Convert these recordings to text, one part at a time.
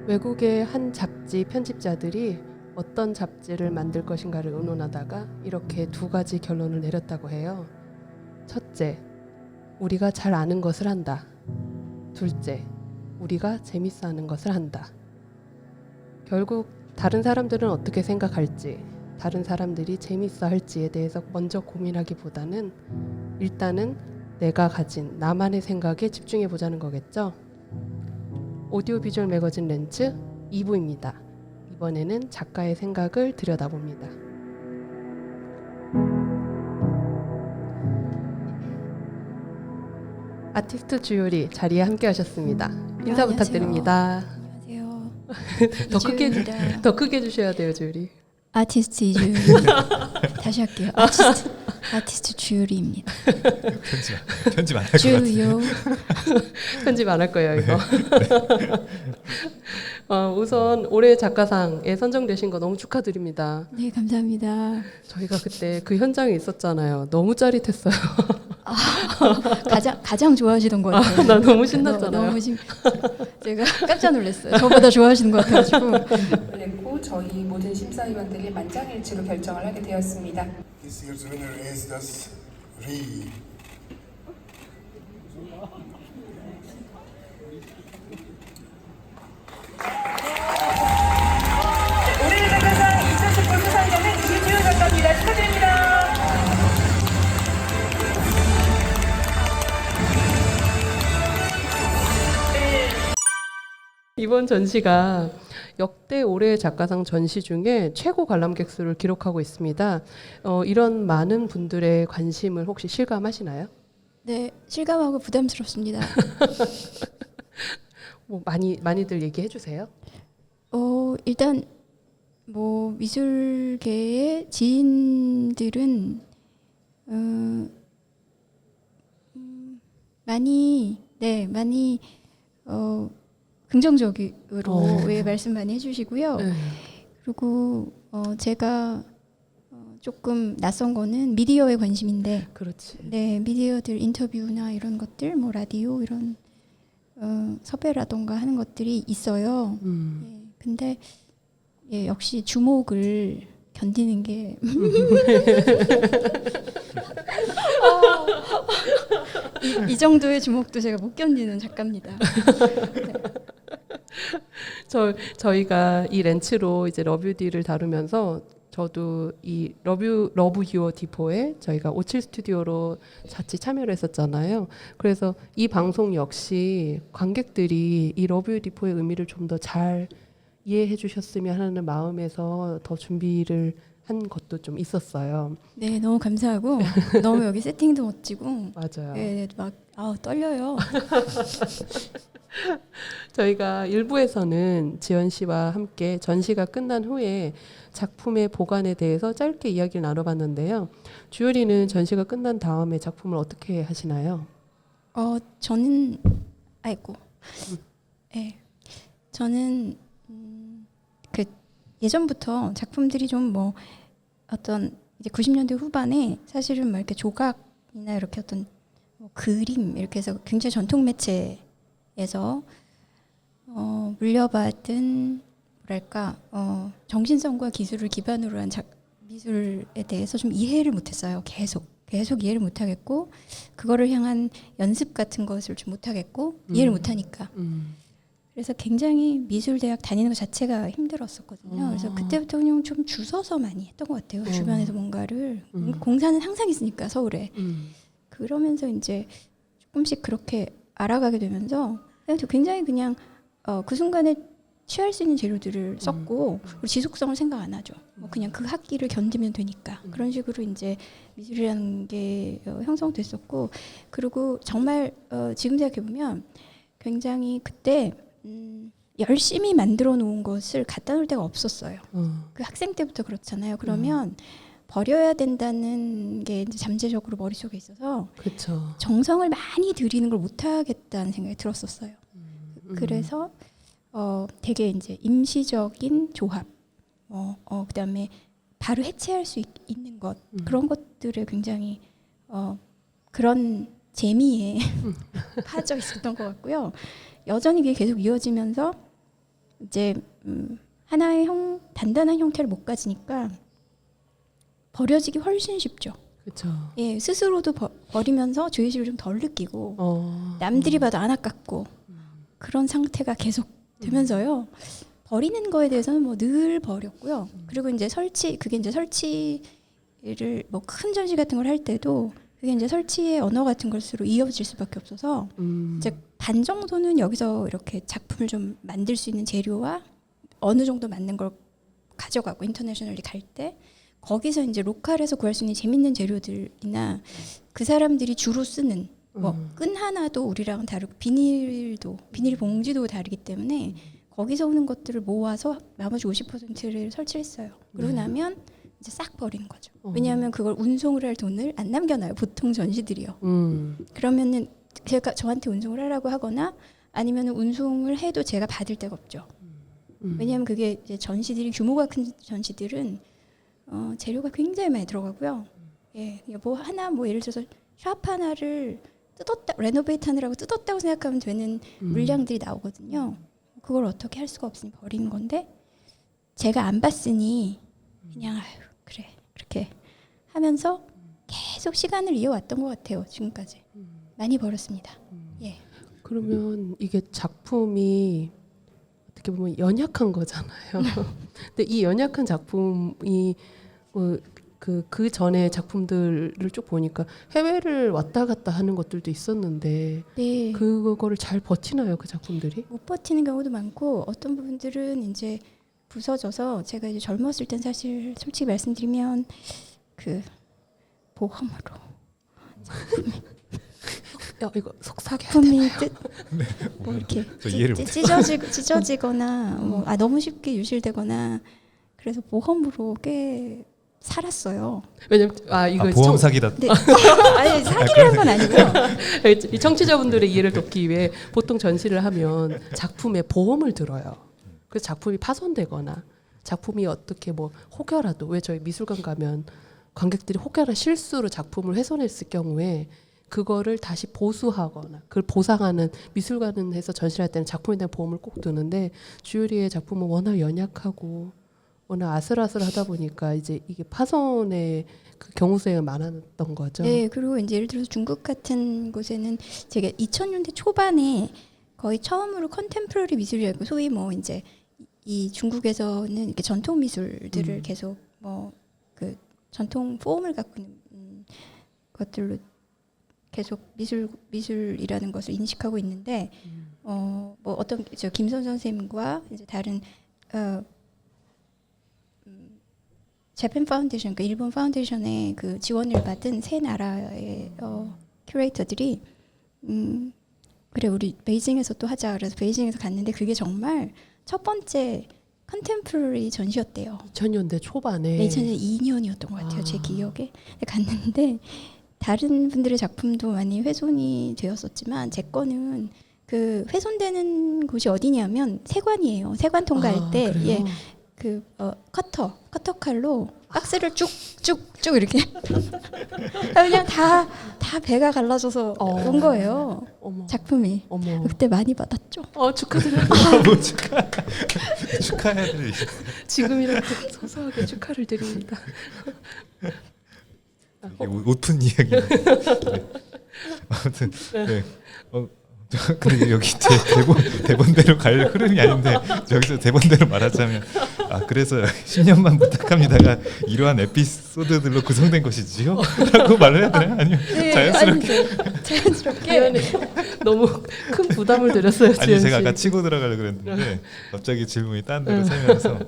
외국의 한 잡지 편집자들이 어떤 잡지를 만들 것인가를 의논하다가 이렇게 두 가지 결론을 내렸다고 해요. 첫째, 우리가 잘 아는 것을 한다. 둘째, 우리가 재밌어 하는 것을 한다. 결국 다른 사람들은 어떻게 생각할지, 다른 사람들이 재밌어 할지에 대해서 먼저 고민하기보다는 일단은 내가 가진 나만의 생각에 집중해 보자는 거겠죠. 오디오 비주얼 매거진 렌즈 2부입니다. 이번에는 작가의 생각을 들여다봅니다. 아티스트 주요리 자리에 함께 하셨습니다. 인사 안녕하세요. 부탁드립니다. 안녕하세요. 더 크게 해주셔야 돼요, 주요리. 아티스트 이주율. 다시 할게요. 아티스트 주율이입니다. 편집 안 할 것 같은데. 주요. 편집 안 할 거예요, 이거. 우선 올해 작가상에 선정되신 거 너무 축하드립니다. 네, 감사합니다. 저희가 그때 그 현장에 있었잖아요. 너무 짜릿했어요. 가장 좋아하시던 것 같아요. 나 너무 신났잖아요. 제가 깜짝 놀랐어요. 저보다 좋아하시는 것 같아가지고. 냈고 저희 모든 심사위원들이 만장일치로 결정을 하게 되었습니다. This year's winner is thus Ri. 올해의 작가상 2019 수상자는 이주율 작가입니다. 축하드립니다. 이번 전시가 역대 올해 작가상 전시 중에 최고 관람객 수를 기록하고 있습니다. 이런 많은 분들의 관심을 혹시 실감하시나요? 네, 실감하고 부담스럽습니다. 뭐 많이들 얘기해 주세요. 일단 뭐 미술계의 지인들은 많이 긍정적으로 왜 말씀 많이 해주시고요. 네. 그리고 제가 조금 낯선 거는 미디어에 관심인데, 그렇지. 네, 미디어들 인터뷰나 이런 것들, 뭐 라디오 이런 섭외라던가 하는 것들이 있어요. 네, 근데 예, 역시 주목을 견디는 게 이 정도의 주목도 제가 못 견디는 작가입니다. 네. 저희가 이 렌츠로 이제 러뷰디를 다루면서 저도 이 러브 유어 디포에 저희가 57 스튜디오로 같이 참여를 했었잖아요. 그래서 이 방송 역시 관객들이 이 러브 유 디포의 의미를 좀 더 잘 이해해 주셨으면 하는 마음에서 더 준비를 한 것도 좀 있었어요. 네, 너무 감사하고 너무 여기 세팅도 멋지고 맞아요. 네, 막 떨려요. 저희가 일부에서는 지연 씨와 함께 전시가 끝난 후에 작품의 보관에 대해서 짧게 이야기를 나눠봤는데요. 주율이는 전시가 끝난 다음에 작품을 어떻게 하시나요? 저는 네, 저는 그 예전부터 작품들이 좀 뭐 어떤 이제 90년대 후반에 사실은 막 이렇게 조각이나 이렇게 어떤 뭐 그림 이렇게 해서 굉장히 전통 매체에서 물려받은 뭐랄까 정신성과 기술을 기반으로 한 미술에 대해서 좀 이해를 못했어요. 계속 이해를 못하겠고 그거를 향한 연습 같은 것을 좀 못하겠고 이해를 못하니까 그래서 굉장히 미술대학 다니는 것 자체가 힘들었었거든요. 그래서 그때부터 그냥 좀 주워서 많이 했던 것 같아요. 주변에서 뭔가를 공사는 항상 있으니까 서울에 그러면서 이제 조금씩 그렇게 알아가게 되면서 굉장히 그냥 그 순간에 취할 수 있는 재료들을 썼고 그리고 지속성을 생각 안 하죠. 뭐 그냥 그 학기를 견디면 되니까 그런 식으로 이제 미술이라는 게 형성됐었고 그리고 정말 지금 생각해 보면 굉장히 그때 열심히 만들어 놓은 것을 갖다 놓을 데가 없었어요. 그 학생 때부터 그렇잖아요. 그러면 버려야 된다는 게 이제 잠재적으로 머릿속에 있어서 그렇죠. 정성을 많이 들이는 걸 못하겠다는 생각이 들었었어요. 그래서 되게 이제 임시적인 조합, 그다음에 바로 해체할 수 있는 것 그런 것들을 굉장히 그런 재미에 빠져 있었던 것 같고요. 여전히 그게 계속 이어지면서 이제 하나의 단단한 형태를 못 가지니까 버려지기 훨씬 쉽죠. 그렇죠. 예, 스스로도 버리면서 죄의식을 좀 덜 느끼고 남들이 봐도 안 아깝고 그런 상태가 계속 되면서요. 버리는 거에 대해서는 뭐 늘 버렸고요. 그리고 이제 그게 이제 설치를 뭐 큰 전시 같은 걸 할 때도 그게 이제 설치의 언어 같은 것으로 이어질 수밖에 없어서 이제 반 정도는 여기서 이렇게 작품을 좀 만들 수 있는 재료와 어느 정도 맞는 걸 가져가고 인터내셔널리 갈 때 거기서 이제 로컬에서 구할 수 있는 재밌는 재료들이나 그 사람들이 주로 쓰는 뭐 끈 하나도 우리랑은 다르고 비닐 봉지도 다르기 때문에 거기서 오는 것들을 모아서 나머지 50%를 설치했어요. 그러고 나면 이제 싹 버리는 거죠. 왜냐하면 그걸 운송을 할 돈을 안 남겨놔요. 보통 전시들이요. 그러면은 제가 저한테 운송을 하라고 하거나 아니면 운송을 해도 제가 받을 데가 없죠. 왜냐하면 그게 이제 전시들이 규모가 큰 전시들은 재료가 굉장히 많이 들어가고요. 예, 뭐 하나 뭐 예를 들어서 샵 하나를 레노베이트 하느라고 뜯었다고 생각하면 되는 물량들이 나오거든요. 그걸 어떻게 할 수가 없으니 버리는 건데 제가 안 봤으니 그냥 아유 그래 그렇게 하면서 계속 시간을 이어왔던 것 같아요. 지금까지 많이 버렸습니다. 예. 그러면 이게 작품이 어떻게 보면 연약한 거잖아요. 근데 이 연약한 작품이 그 전에 작품들을 쭉 보니까 해외를 왔다 갔다 하는 것들도 있었는데 네. 그거를 잘 버티나요, 그 작품들이? 못 버티는 경우도 많고 어떤 부분들은 이제 부서져서 제가 이제 젊었을 땐 사실 솔직히 말씀드리면 그 보험으로 야 이거 속삭여. 작품이 뭐 이렇게 저 이해를 찢어지거나 뭐 너무 쉽게 유실되거나 그래서 보험으로 꽤 살았어요. 왜냐면 이거 보험 사기다. 네. 아니 사기라는 건 아니고요. 이 청취자분들의 이해를 돕기 위해 보통 전시를 하면 작품에 보험을 들어요. 그래서 작품이 파손되거나 작품이 어떻게 뭐 혹여라도 왜 저희 미술관 가면 관객들이 혹여나 실수로 작품을 훼손했을 경우에 그거를 다시 보수하거나 그걸 보상하는 미술관에서 전시를 할 때는 작품에 대한 보험을 꼭 드는데 주유리의 작품은 워낙 연약하고 워낙 아슬아슬하다 보니까 이제 이게 파손의 그 경우 수가 많았던 거죠. 네, 그리고 이제 예를 들어서 중국 같은 곳에는 제가 2000년대 초반에 거의 처음으로 컨템포러리 미술이라고 소위 뭐 이제 이 중국에서는 이렇게 전통 미술들을 계속 뭐 그 전통 폼을 갖고 있는 것들로 계속 미술이라는 것을 인식하고 있는데 뭐 어떤 저 김선 선생님과 이제 다른 재팬 파운데이션, 그러니까 일본 파운데이션의 그 지원을 받은 세 나라의 큐레이터들이 그래 우리 베이징에서 또 하자 그래서 베이징에서 갔는데 그게 정말 첫 번째 컨템포러리 전시였대요. 2000년대 초반에. 네, 2002년이었던 것 같아요. 제 기억에. 갔는데 다른 분들의 작품도 많이 훼손이 되었었지만 제 거는 그 훼손되는 곳이 어디냐면 세관이에요. 세관 통과할 때 예, 그 커터 칼로 박스를 쭉쭉쭉 이렇게 그냥 다 배가 갈라져서 온 거예요. 어머. 작품이. 어머. 그때 많이 받았죠. 축하드려요. 뭐 축하해야 돼. 지금이라도 소소하게 축하를 드립니다. 웃픈 이야기. 네. 아무튼 네. 근데 여기 대본대로 갈 흐름이 아닌데 여기서 대본대로 말하자면 그래서 10년만 부탁합니다가 이러한 에피소드들로 구성된 것이지요? 라고 말을 해야 되나? 아니면 네, 자연스럽게 너무 큰 부담을 드렸어요. 아니 제가 아까 치고 들어가려고 그랬는데 갑자기 질문이 딴 데로 새면서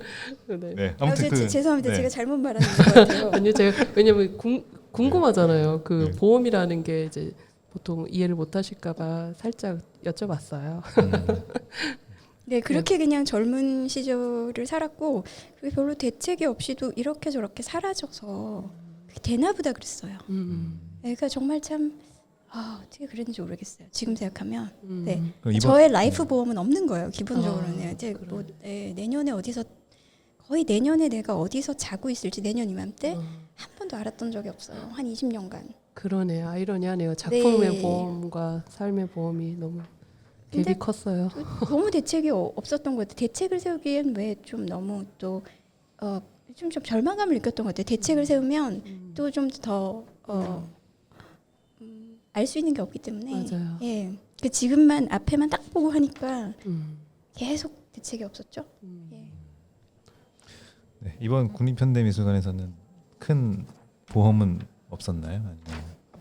네. 아무튼 죄송합니다. 네. 제가 잘못 말하는 것 같아요. 아니요, 제가 왜냐면 궁금하잖아요. 그 네. 보험이라는 게 이제 보통 이해를 못하실까봐 살짝 여쭤봤어요. 네, 그렇게 그냥 젊은 시절을 살았고 그게 별로 대책이 없이도 이렇게 저렇게 사라져서 그게 되나 보다 그랬어요. 네, 그러니까 정말 참 어떻게 그랬는지 모르겠어요. 지금 생각하면. 네, 저의 라이프 보험은 없는 거예요. 기본적으로는. 이제 뭐 내년에 거의 내년에 내가 어디서 자고 있을지 내년 이맘때 한 번도 알았던 적이 없어요. 한 20년간. 그러네요. 아이러니하네요. 작품의 네. 보험과 삶의 보험이 너무 근데 갭이 컸어요. 너무 대책이 없었던 것 같아요. 대책을 세우기엔 왜 좀 너무 또 좀 절망감을 느꼈던 것 같아요. 대책을 세우면 또 좀 더 알 수 있는 게 없기 때문에 맞아요. 예, 그 지금만 앞에만 딱 보고 하니까 음. 계속 대책이 없었죠. 예. 네, 이번 국립현대미술관에서는 큰 보험은 없었나요? 아니면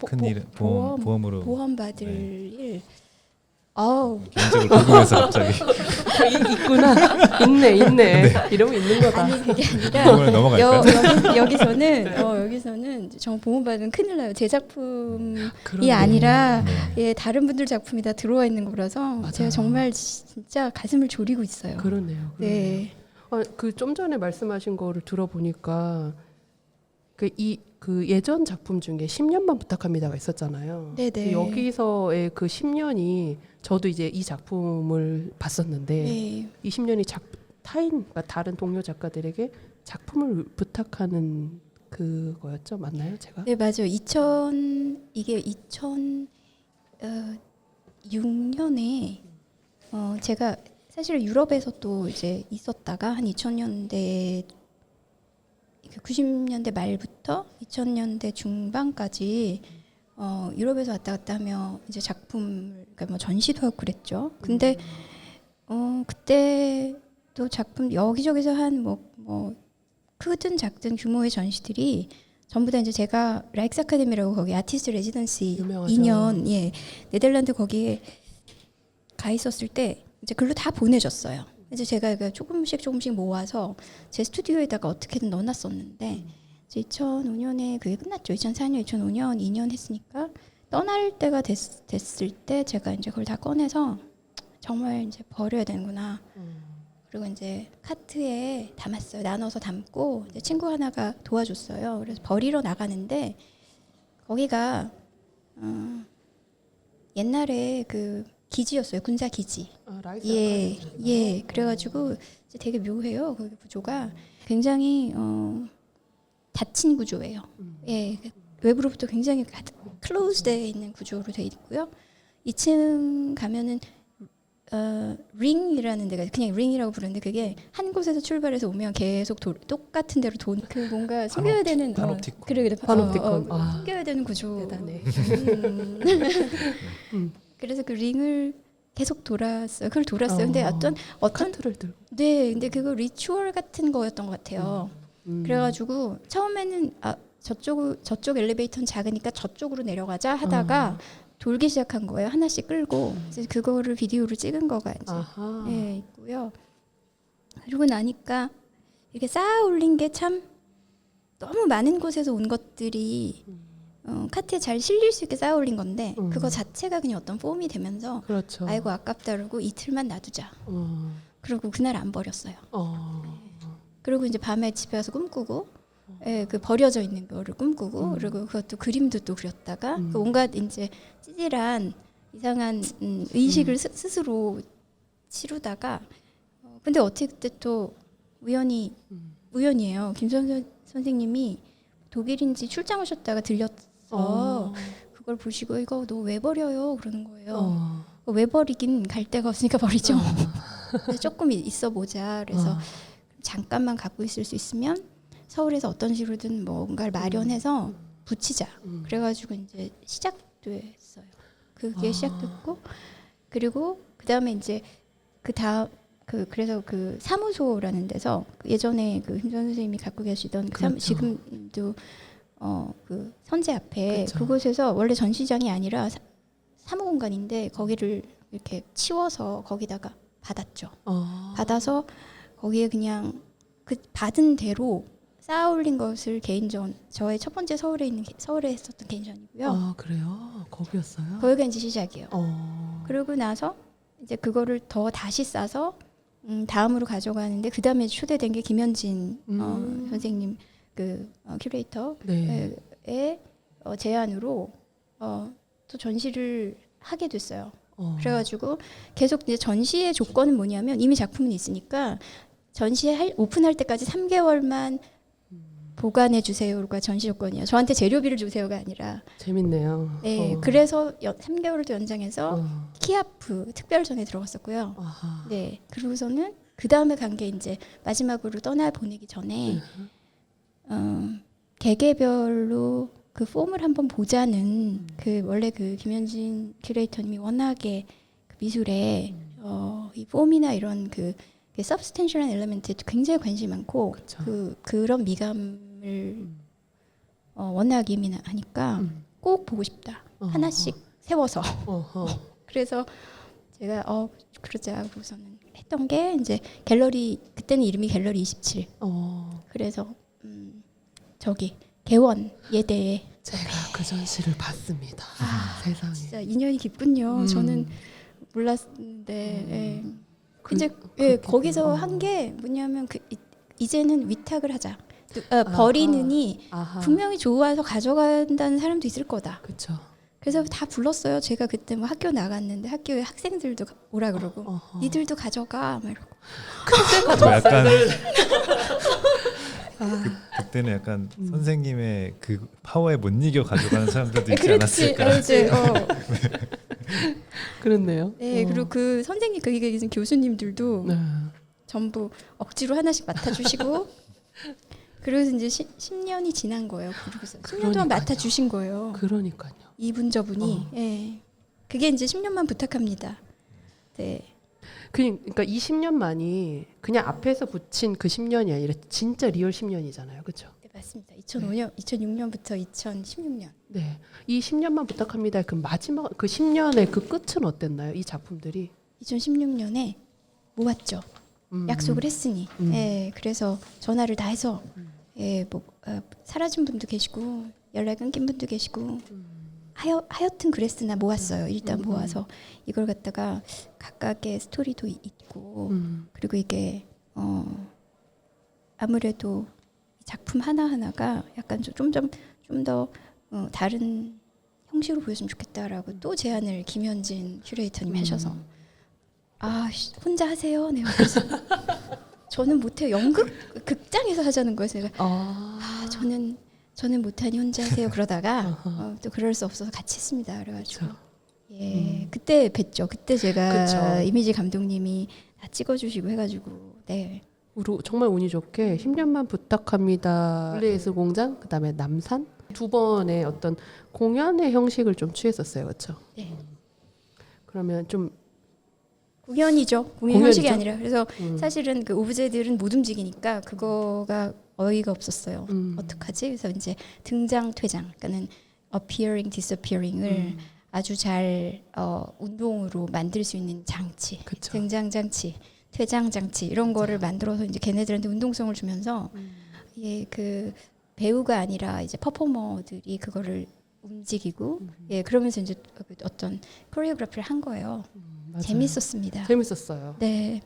큰 일, 보험으로 보험 받을 네. 일. 아우 개인적으로 궁금해서 갑자기 있구나. 있네. 이러면 있는 거다. 아니 그게 아니라 이번에 넘어갈까요? 여기서는 정말 보험받으면 큰일 나요. 제 작품이 그러네. 아니라 네. 예, 다른 분들 작품이 다 들어와 있는 거라서 맞아요. 제가 정말 진짜 가슴을 졸이고 있어요. 그러네요. 네. 그 좀 전에 말씀하신 거를 들어보니까 그 예전 작품 중에 10년만 부탁합니다가 있었잖아요. 네네. 여기서의 그 10년이 저도 이제 이 작품을 봤었는데 네. 이 10년이 그러니까 다른 동료 작가들에게 작품을 부탁하는 그거였죠, 맞나요, 제가? 네 맞아요. 이게 2006년에 제가 사실 유럽에서 또 이제 있었다가 한 2000년대 90년대 말부터 2000년대 중반까지 유럽에서 왔다 갔다 하며 이제 작품을 그러니까 뭐 전시도 하고 그랬죠. 근데 그때 또 작품 여기저기서 한 뭐 크든 작든 규모의 전시들이 전부 다 이제 제가 라익스 아카데미라고 거기 아티스트 레지던시 유명하죠. 2년 예 네덜란드 거기에 가 있었을 때 이제 글로 다 보내줬어요. 이제 제가 조금씩 모아서 제 스튜디오에다가 어떻게든 넣어놨었는데 이제 2005년에 그게 끝났죠. 2004년, 2005년, 2년 했으니까 떠날 때가 됐을 때 제가 이제 그걸 다 꺼내서 정말 이제 버려야 되는구나. 그리고 이제 카트에 담았어요. 나눠서 담고 이제 친구 하나가 도와줬어요. 그래서 버리러 나가는데 거기가 옛날에 그 기지였어요. 군사 기지. 라이스 예. 그래가지고 이제 되게 묘해요. 거기 구조가 굉장히 닫힌 구조예요. 예, 외부로부터 굉장히 클로즈되어 있는 구조로 되어 있고요. 2층 가면은 링이라는 데가 그냥 링이라고 부르는데 그게 한 곳에서 출발해서 오면 계속 똑같은 데로 그 뭔가 숨겨야 되는 파놉티콘. 그래 파놉티콘. 숨겨야 되는 구조. 대단해. 그래서 그 링을 계속 돌았어요. 그걸 돌았어요. 근데 어떤 카트를 들고. 네, 근데 그거 리추얼 같은 거였던 것 같아요. 그래가지고 처음에는 저쪽 엘리베이터는 작으니까 저쪽으로 내려가자 하다가 돌기 시작한 거예요. 하나씩 끌고 그래서 그거를 비디오를 찍은 거가 이제 아하. 예, 있고요. 그리고 나니까 이렇게 쌓아 올린 게 참 너무 많은 곳에서 온 것들이 카트에 잘 실릴 수 있게 쌓아 올린 건데 그거 자체가 그냥 어떤 폼이 되면서 그렇죠. 아이고 아깝다 그러고 이틀만 놔두자. 그리고 그날 안 버렸어요. 그리고 이제 밤에 집에 와서 꿈꾸고 예, 그 버려져 있는 거를 꿈꾸고 그리고 그것도 그림도 또 그렸다가 그 온갖 이제 찌질한 이상한 의식을 스스로 치르다가 근데 어떻게 그때 또 우연이에요. 김선선 선생님이 독일인지 출장 오셨다가 들렸어. 그걸 보시고 이거 너 왜 버려요? 그러는 거예요. 왜 버리긴 갈 데가 없으니까 버리죠. 그래서 조금 있어 보자. 그래서 잠깐만 갖고 있을 수 있으면 서울에서 어떤 식으로든 뭔가를 마련해서 붙이자. 그래가지고 이제 시작됐어요. 그게 시작됐고 그리고 그 다음에 이제 그래서 그 사무소라는 데서 예전에 그 김선 선생님이 갖고 계시던 그렇죠. 지금도 그 선재 앞에 그렇죠. 그곳에서 원래 전시장이 아니라 사무 공간인데 거기를 이렇게 치워서 거기다가 받았죠. 받아서 거기에 그냥 그 받은 대로 쌓아 올린 것을 개인전 저의 첫 번째 서울에 했었던 개인전이고요. 아 그래요? 거기였어요? 거기가 이제 시작이에요. 그리고 그러고 나서 이제 그거를 더 다시 싸서 다음으로 가져가는데 그 다음에 초대된 게 김현진 선생님 그 큐레이터의 네. 제안으로 또 전시를 하게 됐어요. 그래가지고 계속 이제 전시의 조건은 뭐냐면 이미 작품은 있으니까 전시에 오픈할 때까지 3개월만 보관해 주세요가 전시 조건이에요. 저한테 재료비를 주세요가 아니라. 재밌네요. 네, 그래서 3개월을 더 연장해서 어. 키아프 특별전에 들어갔었고요. 아하. 네, 그러고서는 그 다음에 간 게 이제 마지막으로 떠나 보내기 전에 개개별로 그 폼을 한번 보자는 그 원래 그 김현진 큐레이터님이 워낙에 그 미술에 이 폼이나 이런 그 서브스텐셜한 엘리멘트에 굉장히 관심이 많고 그쵸. 그런 미감을 워낙 예민하니까 꼭 보고 싶다. 하나씩 세워서. 어허. 그래서 제가 그러자 그러고서는 했던 게 이제 갤러리 그때는 이름이 갤러리 27. 그래서 저기 개원 예대에 제가 그 전시를 봤습니다. 세상에. 진짜 인연이 깊군요. 저는 몰랐는데 예. 이제 거기서 한 게 뭐냐면 이제는 위탁을 하자. 버리느니 아하. 분명히 좋아서 가져간다는 사람도 있을 거다. 그렇죠. 그래서 다 불렀어요. 제가 그때 뭐 학교 나갔는데 학교에 학생들도 오라 그러고 어허. 니들도 가져가 막 이러고 뭐 약간 그때는 약간 선생님의 그 파워에 못 이겨 가져가는 사람들도 있지 않았을까. 이제 그렇네요. 네, 그리고 그 선생님 거기 계신 교수님들도 네. 전부 억지로 하나씩 맡아주시고 그래서 이제 10년이 지난 거예요. 그러고서 10년 동안 그러니까요. 맡아주신 거예요. 그러니까요. 이분 저분이. 예. 그게 이제 10년만 부탁합니다. 네. 그러니까 이 10년만이 그냥 앞에서 붙인 그 10년이 아니라 진짜 리얼 10년이잖아요. 그렇죠? 네, 맞습니다. 2005년, 2006년부터 2016년. 네. 이 10년만 부탁합니다. 그 마지막 그 10년의 그 끝은 어땠나요? 이 작품들이 2016년에 모았죠. 약속을 했으니. 예. 그래서 전화를 다 해서 뭐 사라진 분도 계시고 연락 끊긴 분도 계시고 하여튼 그랬으나 모았어요. 일단 모아서 이걸 갖다가 각각의 스토리도 있고 그리고 이게 아무래도 작품 하나하나가 약간 좀 더 다른 형식으로 보였으면 좋겠다라고 또 제안을 김현진 큐레이터님이 하셔서 혼자 하세요. 네. 그래서 저는 못해요. 연극 극장에서 하자는 거예요. 제가 저는 못하니 혼자 하세요. 그러다가 또 그럴 수 없어서 같이 했습니다. 그래가지고 예 그때 뵀죠. 그때 제가 그쵸. 이미지 감독님이 다 찍어주시고 해가지고 네 정말 운이 좋게 10년만 부탁합니다. 블레이스 공장 그다음에 남산 두 번의 어떤 공연의 형식을 좀 취했었어요. 그렇죠? 네. 그러면 좀 공연이죠. 공연 공연이죠? 형식이 아니라 그래서 사실은 그 오브제들은 못 움직이니까 그거가 어이가 없었어요. 어떡하지? 그래서 이제 등장 퇴장, 그러니까는 appearing, disappearing을 아주 잘 운동으로 만들 수 있는 장치, 그쵸. 등장 장치, 퇴장 장치 이런 거를 만들어서 이제 걔네들한테 운동성을 주면서 그 배우가 아니라 이제 퍼포머들이 그거를 움직이고 그러면서 이제 어떤 코리오그래피를 한 거예요. 맞아요. 재밌었습니다. 재밌었어요. 네.